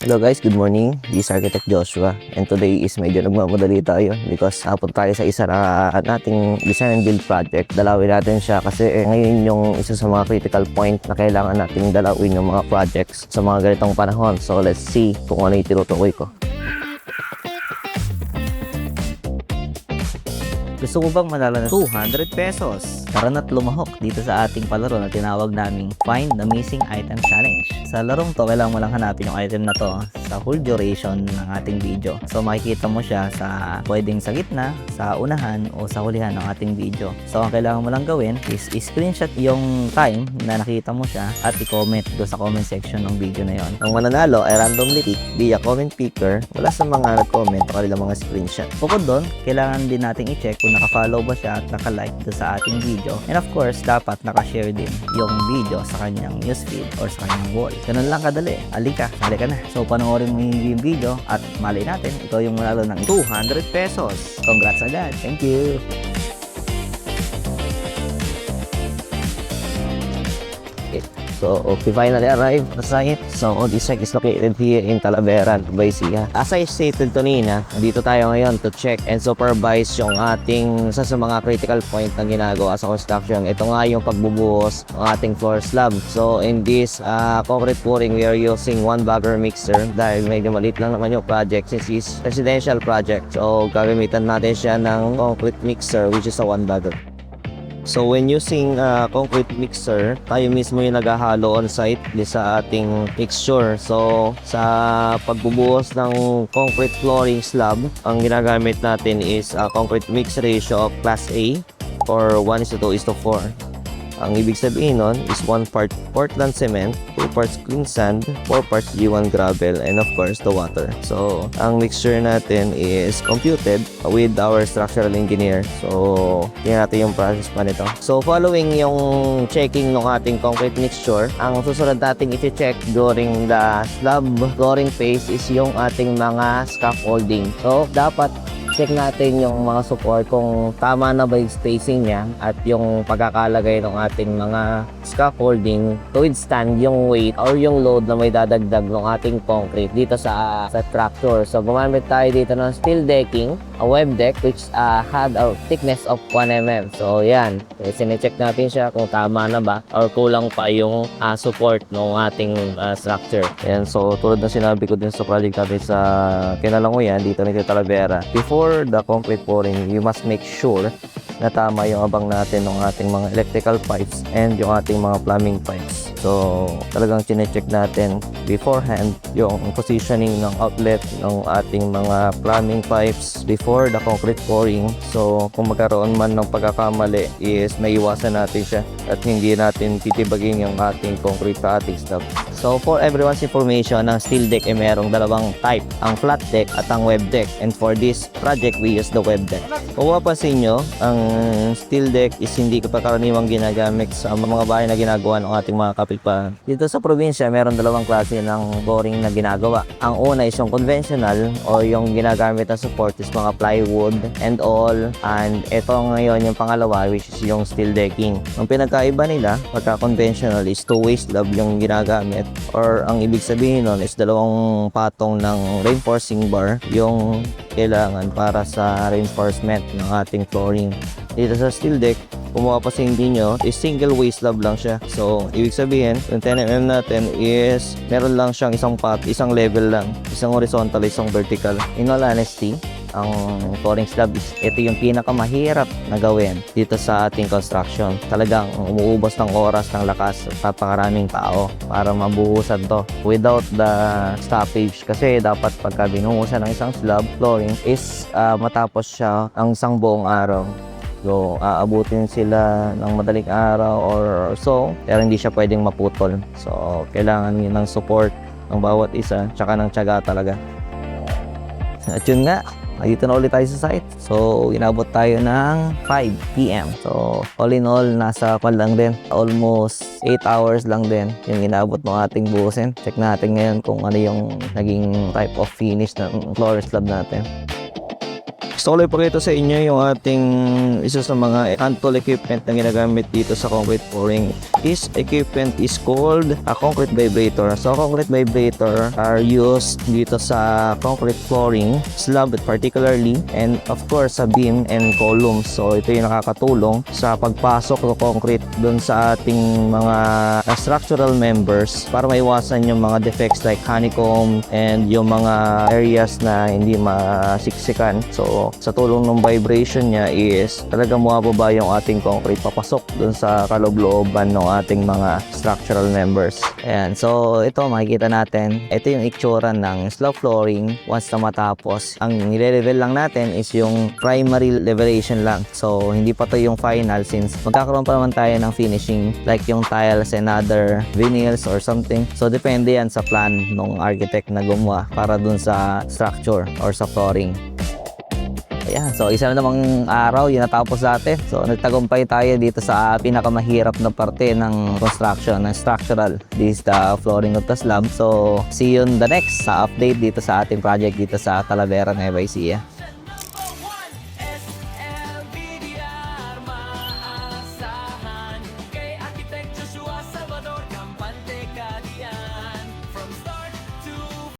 Hello guys, good morning. This is Architect Joshua and today is medyo nagmamadali tayo because hapon tayo sa isa na nating design and build project. Dalawin natin siya kasi ngayon yung isa sa mga critical point na kailangan nating dalawin yung mga projects sa mga ganitong panahon. So let's see kung ano yung tinutukoy ko. Gusto mo bang manalo ng 200 pesos? Tara na't lumahok dito sa ating palaro na tinawag naming Find the Missing Item Challenge. Sa larong to, kailangan mo lang hanapin yung item na to sa whole duration ng ating video. So makikita mo siya sa pwedeng sa gitna, sa unahan o sa hulihan ng ating video. So ang kailangan mo lang gawin is i-screenshot yung time na nakita mo siya at i-comment do sa comment section ng video na yon. Ang mananalo ay randomly pick via comment picker mula sa mga nag-comment o kanilang mga screenshot. Bukod doon, kailangan din nating i-check kung naka-follow ba siya at naka-like do sa ating video. And of course, dapat naka-share din yung video sa kanyang newsfeed or sa kanyang wall. Ganun lang kadali. Halika na. So, panoorin mo yung video at malay natin, ikaw yung manalo ng 200 pesos. Congrats agad. Thank you. So, we finally arrived at the site. So, this site is located here in Talavera, Baisia. As I stated kanina, dito tayo ngayon to check and supervise yung ating sa mga critical point na ginagawa sa construction. Ito nga yung pagbubuhos ng ating floor slab. So, in this concrete pouring, we are using one bagger mixer dahil medyo maliit lang naman yung project since it's residential project. So, gagamitan natin siya ng concrete mixer which is a one bagger. So when using concrete mixer, tayo mismo yung naghahalo on site sa ating mixture. So sa pagbubuhos ng concrete flooring slab, ang ginagamit natin is concrete mix ratio of class A or 1:2:4. Ang ibig sabihin nun is 1 part Portland cement, 2 parts clean sand, 4 parts G1 gravel, and of course the water. So ang mixture natin is computed with our structural engineer. So tingnan natin yung process pa nito. So following yung checking ng ating concrete mixture, ang susunod natin i-check during the slab flooring phase is yung ating mga scaffolding. So dapat check natin yung mga support kung tama na ba yung spacing niya at yung pagkakalagay ng ating mga scaffolding to withstand yung weight or yung load na may dadagdag ng ating concrete dito sa structure. So gumamit tayo dito ng steel decking, a web deck which had a thickness of 1 mm. So yan, sine-check natin siya kung tama na ba or kulang pa yung support ng ating structure. Yan, so tulad na sinabi ko din sa project natin sa Kinalanguyan dito nito Talavera, before the concrete pouring, you must make sure na tama yung abang natin ng ating mga electrical pipes and yung ating mga plumbing pipes. So talagang chinecheck natin beforehand yung positioning ng outlet ng ating mga plumbing pipes before the concrete pouring. So kung magkaroon man ng pagkakamali is maiwasan natin siya at hindi natin titibagin yung ating concrete sa ating slab. So for everyone's information, ang steel deck ay mayroong dalawang type, ang flat deck at ang web deck. And for this project, we use the web deck. Kung mapapansin nyo, ang steel deck is hindi pa karaniwang ginagamit sa mga bahay na ginagawa ng ating mga kapitbahay. Dito sa probinsya, mayroong dalawang klase ng boring na ginagawa. Ang una is yung conventional o yung ginagamit na support is mga plywood and all. And ito ngayon yung pangalawa which is yung steel decking. Ang pinagkaiba nila, pagka conventional is two-way slab yung ginagamit. Or ang ibig sabihin nun is dalawang patong ng reinforcing bar yung kailangan para sa reinforcement ng ating flooring. Dito sa steel deck, kung mapapansin din nyo, is single way slab lang siya. So, ibig sabihin, yung 10mm natin is meron lang siyang isang isang level lang. Isang horizontal, isang vertical. In all honesty, ang flooring slab is ito yung pinakamahirap na gawin dito sa ating construction. Talagang umuubos ng oras, ng lakas at napakaraming tao para mabuhusan to without the stoppage. Kasi dapat pagka binuhusan ng isang slab flooring is matapos siya ang isang buong araw. So, aabutin sila ng madaling araw or so, pero hindi siya pwedeng maputol. So, kailangan yun ng support ng bawat isa, tsaka ng tiyaga talaga. At yun nga, dito na ulit tayo sa site. So, inabot tayo ng 5 PM. So, all in all, nasa lang din. Almost 8 hours lang din yung inabot ng ating buhusin. Check natin ngayon kung ano yung naging type of finish ng floor slab natin. Gusto ko lang ipakita sa inyo yung ating isa sa mga hand tool equipment na ginagamit dito sa concrete pouring. This equipment is called a concrete vibrator. So concrete vibrator are used dito sa concrete flooring, slab particularly, and of course sa beam and columns. So ito yung nakakatulong sa pagpasok ng concrete dun sa ating mga structural members para maiwasan yung mga defects like honeycomb and yung mga areas na hindi masiksikan. So sa tulong ng vibration niya is talagang bumababa yung ating concrete papasok dun sa kaloob-looban ng ating mga structural members. Ayan, so ito makikita natin, ito yung itsura ng slab flooring once na matapos. Ang nire-level lang natin is yung primary levelation lang. So hindi pa to yung final since magkakaroon pa naman tayo ng finishing like yung tiles and other vinyls or something. So depende yan sa plan ng architect na gumawa para dun sa structure or sa flooring. Ayan, so isa na namang araw yung natapos natin. So nagtagumpay tayo dito sa pinakamahirap na parte ng construction, ng structural. This is the flooring of the slab. So see you in the next sa update dito sa ating project dito sa Talavera, Nueva Ecija.